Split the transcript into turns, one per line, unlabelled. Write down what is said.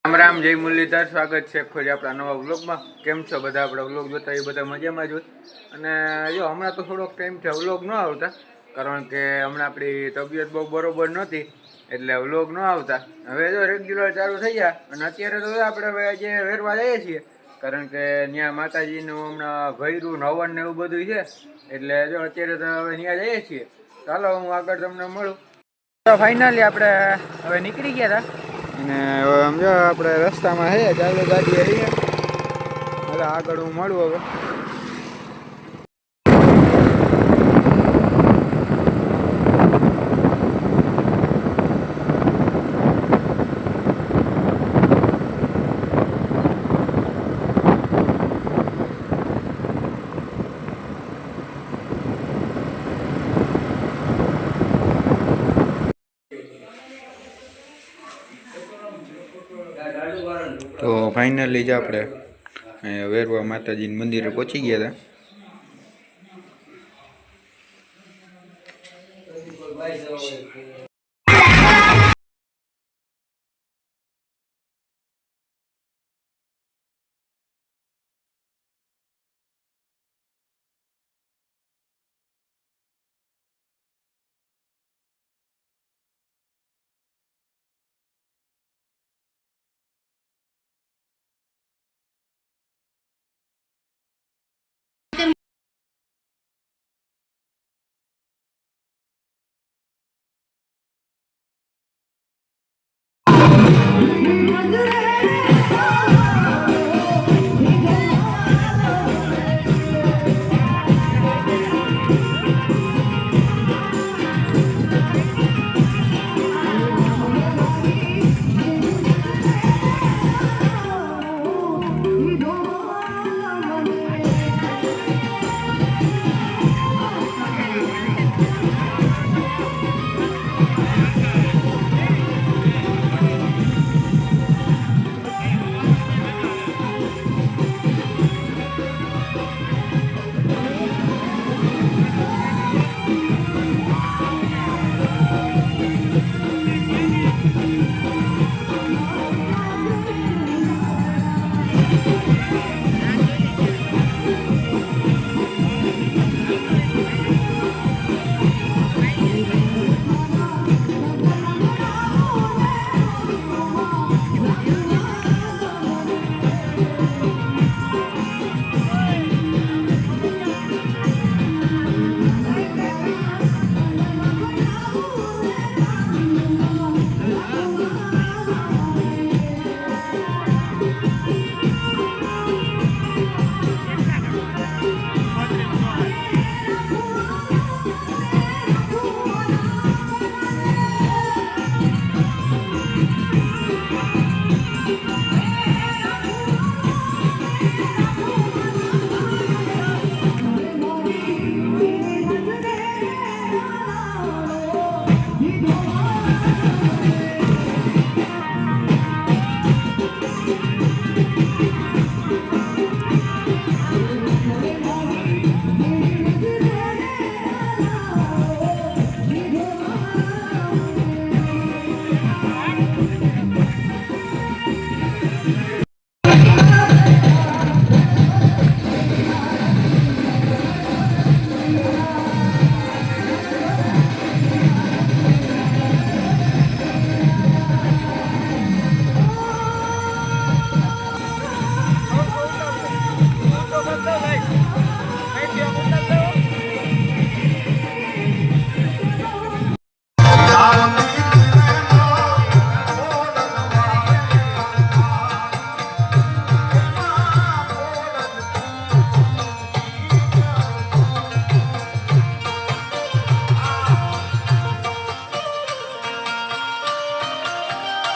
રામ રામ, જય મુરલીધર. સ્વાગત છે ફરી આપણા નવા વ્લોગમાં. કેમ છો બધા? આપણા વ્લોગ જોતા એ બધા મજામાં જ હોય. અને જો હમણાં તો થોડોક ટાઈમથી વ્લોગ ન આવતા, કારણ કે હમણાં આપણી તબિયત બહુ બરોબર નહોતી, એટલે વ્લોગ ન આવતા. હવે જો રેગ્યુલર ચાલુ થઈ ગયા. અને અત્યારે તો આપણે હવે જે વેરવા જઈએ છીએ, કારણ કે ત્યાં માતાજીનું હમણાં ભૈરું હવન ને એવું બધું છે, એટલે જો અત્યારે તો હવે ત્યાં જઈએ છીએ. ચાલો હું આગળ તમને મળું. તો ફાઇનલી આપણે હવે નીકળી ગયા હતા. અને હવે સમજો આપણે રસ્તામાં છે, ચાલુ ગાડી આવી. હવે આગળ હું મળું હવે. તો ફાઇનલી જ આપણે વેરવા માતાજીના મંદિરે પહોંચી ગયા હતા.